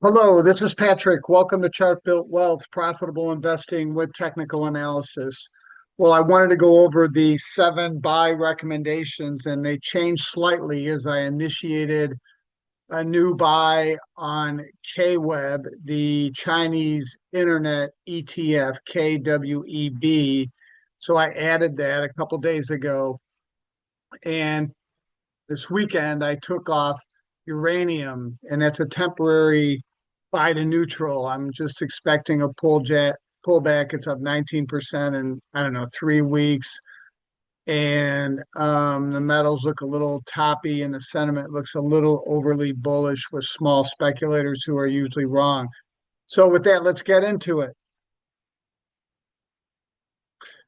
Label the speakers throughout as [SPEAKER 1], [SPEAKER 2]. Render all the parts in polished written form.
[SPEAKER 1] Hello, this is Patrick. Welcome to Chart Built Wealth, Profitable Investing with Technical Analysis. Well, I wanted to go over the seven buy recommendations, and they changed slightly as I initiated a new buy on KWEB, the Chinese Internet ETF, KWEB. So I added that a couple days ago. And this weekend, I took off uranium, and that's a temporary buy to neutral. I'm just expecting a pullback. It's up 19% in, I don't know, 3 weeks. And the metals look a little toppy, and the sentiment looks a little overly bullish with small speculators who are usually wrong. So, with that, let's get into it.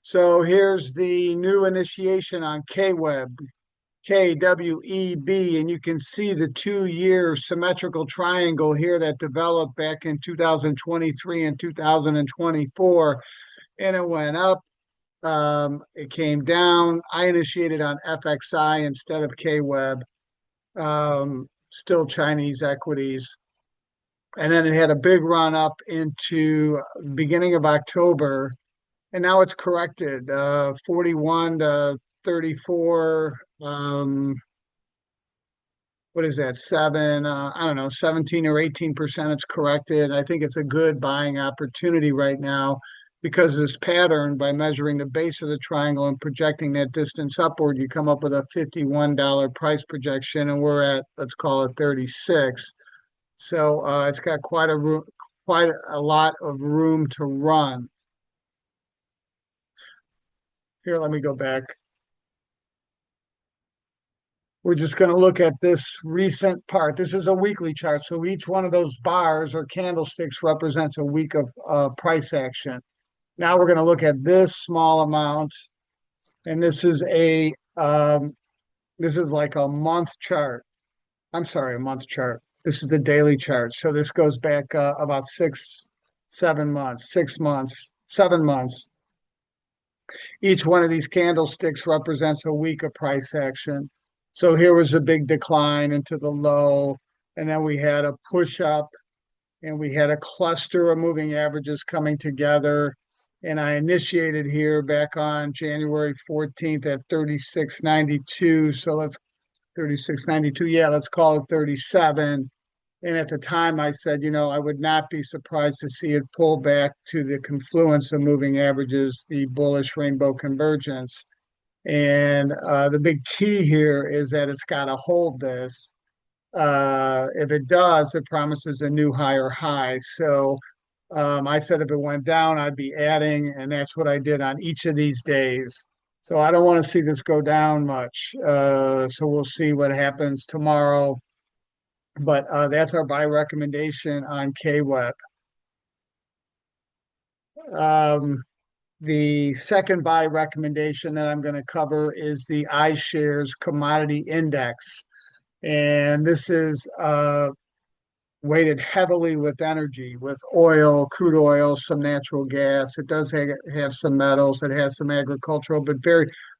[SPEAKER 1] So, here's the new initiation on KWEB. KWEB, and you can see the 2 year symmetrical triangle here that developed back in 2023 and 2024, and it went up. It came down. I initiated on FXI instead of KWEB, still Chinese equities. And then it had a big run up into beginning of October, and now it's corrected 41 to 34. What is that? I don't know, 17 or 18% it's corrected. I think it's a good buying opportunity right now because this pattern, by measuring the base of the triangle and projecting that distance upward, you come up with a $51 price projection, and we're at, let's call it 36. So it's got quite a lot of room to run. Here, let me go back. We're just going to look at this recent part. This is a weekly chart. So each one of those bars or candlesticks represents a week of price action. Now we're going to look at this small amount. And this is like a month chart. I'm sorry, a month chart. This is the daily chart. So this goes back about 7 months, 6 months, 7 months. Each one of these candlesticks represents a week of price action. So here was a big decline into the low, and then we had a push up, and we had a cluster of moving averages coming together. And I initiated here back on January 14th at 36.92. So let's 36.92. Yeah, let's call it 37. And at the time, I said, I would not be surprised to see it pull back to the confluence of moving averages, the bullish rainbow convergence. And the big key here is that it's got to hold this. If it does, it promises a new higher high. So I said if it went down, I'd be adding, and that's what I did on each of these days. So I don't want to see this go down much. So we'll see what happens tomorrow. But that's our buy recommendation on KWEB. The second buy recommendation that I'm going to cover is the iShares Commodity Index. And this is weighted heavily with energy, with oil, crude oil, some natural gas. It does have some metals, it has some agricultural, but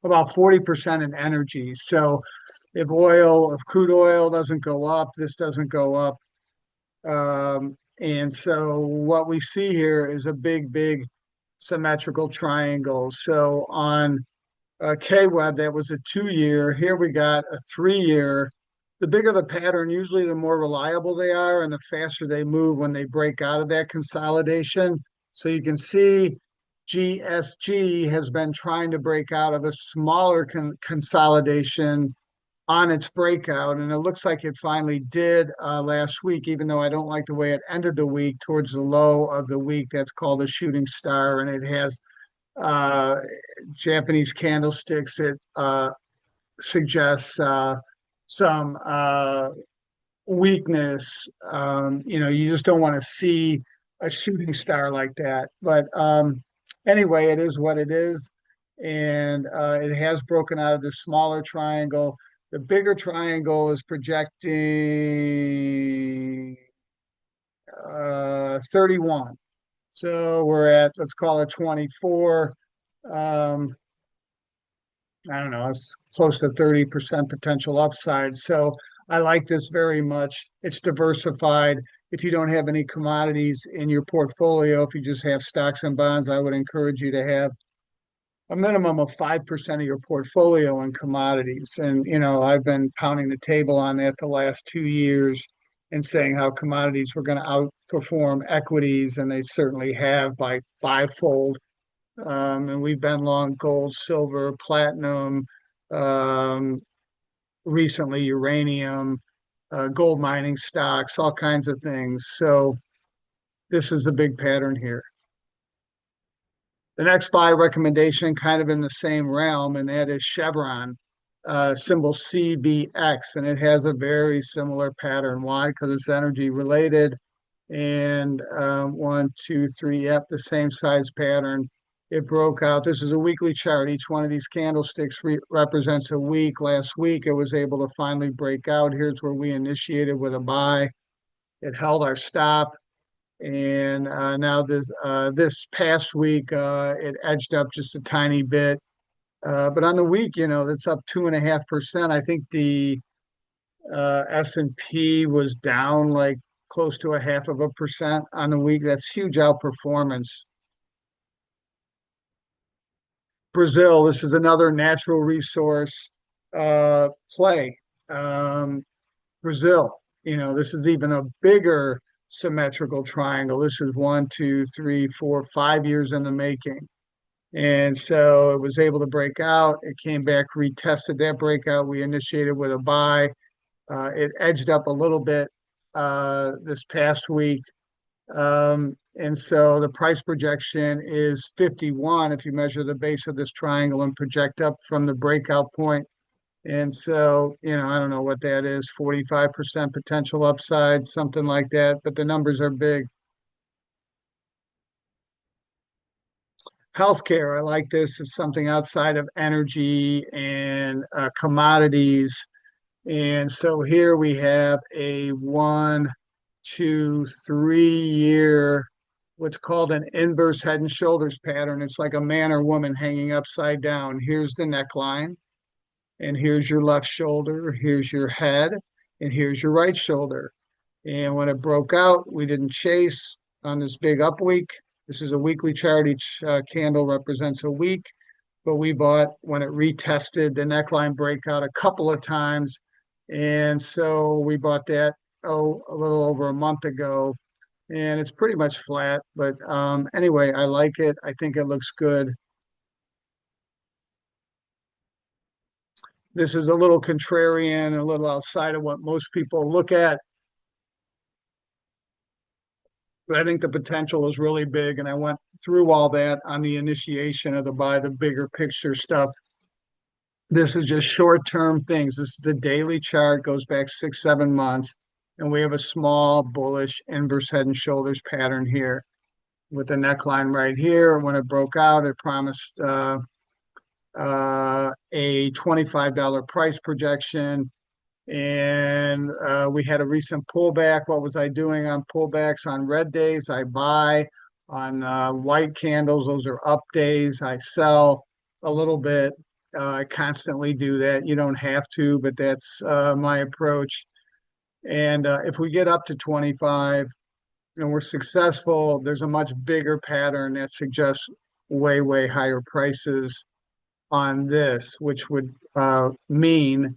[SPEAKER 1] about 40% in energy. So if crude oil doesn't go up, this doesn't go up. And so what we see here is a big symmetrical triangle. So on KWEB, that was a 2 year. Here we got a 3 year. The bigger the pattern, usually the more reliable they are and the faster they move when they break out of that consolidation. So you can see GSG has been trying to break out of a smaller consolidation on its breakout, and it looks like it finally did last week, even though I don't like the way it ended the week towards the low of the week. That's called a shooting star, and it has Japanese candlesticks. It suggests some weakness. You just don't want to see a shooting star like that. But anyway, it is what it is. And it has broken out of the smaller triangle. The bigger triangle is projecting 31. So we're at, let's call it 24. I don't know, it's close to 30% potential upside. So I like this very much. It's diversified. if you don't have any commodities in your portfolio, if you just have stocks and bonds, I would encourage you to have a minimum of 5% of your portfolio in commodities. And, I've been pounding the table on that the last 2 years and saying how commodities were going to outperform equities, and they certainly have by fivefold. And we've been long gold, silver, platinum, um, recently uranium, gold mining stocks, all kinds of things. So this is the big pattern here. The next buy recommendation, kind of in the same realm, and that is Chevron, symbol CBX, and it has a very similar pattern. Why? Because it's energy related. And one, two, three, yep, the same size pattern. It broke out. This is a weekly chart. Each one of these candlesticks represents a week. Last week, it was able to finally break out. Here's where we initiated with a buy. It held our stop. And now this past week, it edged up just a tiny bit. But on the week, that's up 2.5%. I think the S&P was down like close to 0.5% on the week. That's huge outperformance. Brazil, this is another natural resource play. Um, Brazil, this is even a bigger symmetrical triangle. This is 1, 2, 3, 4, 5 years in the making. And so it was able to break out. It came back, retested that breakout. We initiated with a buy. It edged up a little bit this past week. And so the price projection is 51 if you measure the base of this triangle and project up from the breakout point. And so, I don't know what that is, 45% potential upside, something like that, but the numbers are big. Healthcare, I like this. It's something outside of energy and commodities. And so here we have a 1, 2, 3 year, what's called an inverse head and shoulders pattern. It's like a man or woman hanging upside down. Here's the neckline, and here's your left shoulder, here's your head, and here's your right shoulder. And when it broke out, we didn't chase on this big up week. This is a weekly chart. Each candle represents a week, but we bought when it retested the neckline breakout a couple of times. And so we bought that, a little over a month ago, and it's pretty much flat. But anyway, I like it. I think it looks good. This is a little contrarian, a little outside of what most people look at. But I think the potential is really big. And I went through all that on the initiation of the bigger picture stuff. This is just short-term things. This is the daily chart, goes back 6, 7 months. And we have a small bullish inverse head and shoulders pattern here with the neckline right here. When it broke out, it promised a $25 price projection. And we had a recent pullback. What was I doing on pullbacks? On red days, I buy. On white candles, those are up days. I sell a little bit. I constantly do that. You don't have to, but that's my approach. And if we get up to 25 and we're successful, there's a much bigger pattern that suggests way, way higher prices on this, which would mean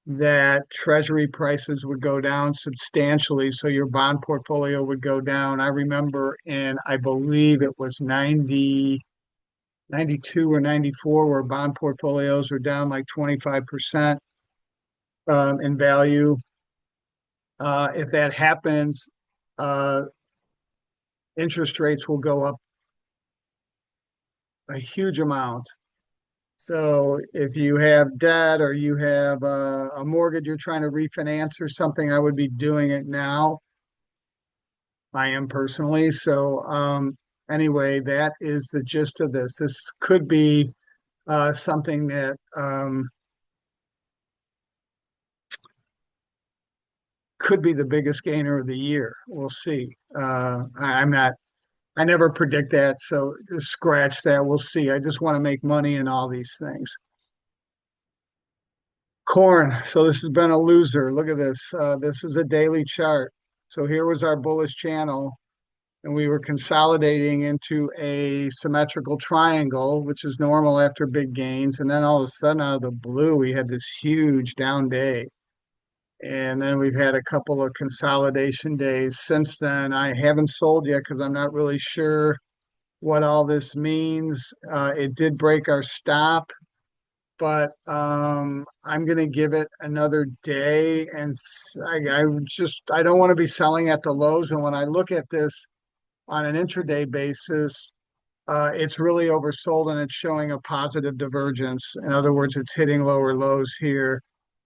[SPEAKER 1] that treasury prices would go down substantially. So your bond portfolio would go down. I remember I believe it was 92 or 94, where bond portfolios were down like 25% in value. If that happens, interest rates will go up a huge amount. So if you have debt or you have a mortgage you're trying to refinance or something, I would be doing it now. I am personally. So anyway, that is the gist of this. This could be something that could be the biggest gainer of the year. We'll see. I never predict that, so just scratch that. We'll see. I just want to make money in all these things. Corn. So this has been a loser. Look at this. This is a daily chart. So here was our bullish channel, and we were consolidating into a symmetrical triangle, which is normal after big gains. And then all of a sudden, out of the blue, we had this huge down day. And then we've had a couple of consolidation days since then. I haven't sold yet because I'm not really sure what all this means. It did break our stop, but I'm going to give it another day. And I don't want to be selling at the lows. And when I look at this on an intraday basis, it's really oversold and it's showing a positive divergence. In other words, it's hitting lower lows here,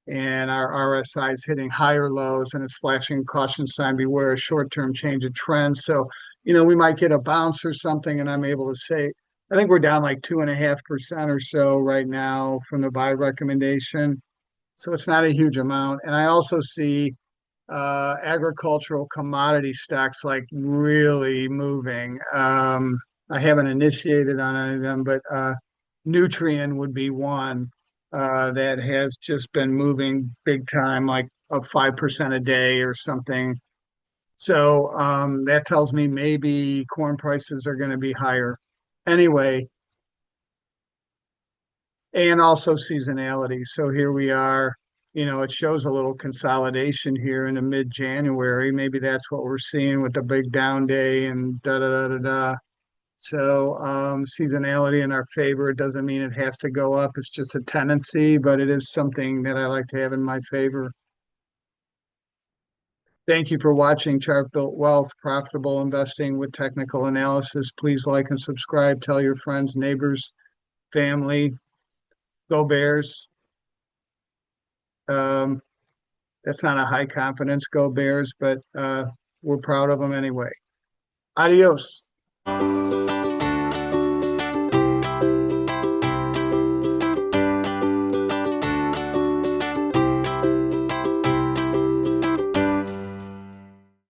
[SPEAKER 1] and our RSI is hitting higher lows, and it's flashing caution sign, beware a short-term change of trend. So, we might get a bounce or something, and I'm able to say, I think we're down like 2.5% or so right now from the buy recommendation. So it's not a huge amount. And I also see agricultural commodity stocks like really moving. I haven't initiated on any of them, but Nutrien would be one that has just been moving big time, like up 5% a day or something. So that tells me maybe corn prices are going to be higher. Anyway, and also seasonality. So here we are. It shows a little consolidation here in the mid-January. Maybe that's what we're seeing with the big down day and da da da da da. So seasonality in our favor. It doesn't mean it has to go up. It's just a tendency, but it is something that I like to have in my favor. Thank you for watching Chart Built Wealth, Profitable Investing with Technical Analysis. Please like and subscribe. Tell your friends, neighbors, family. Go Bears. Um, That's not a high confidence go Bears, but we're proud of them anyway. Adios.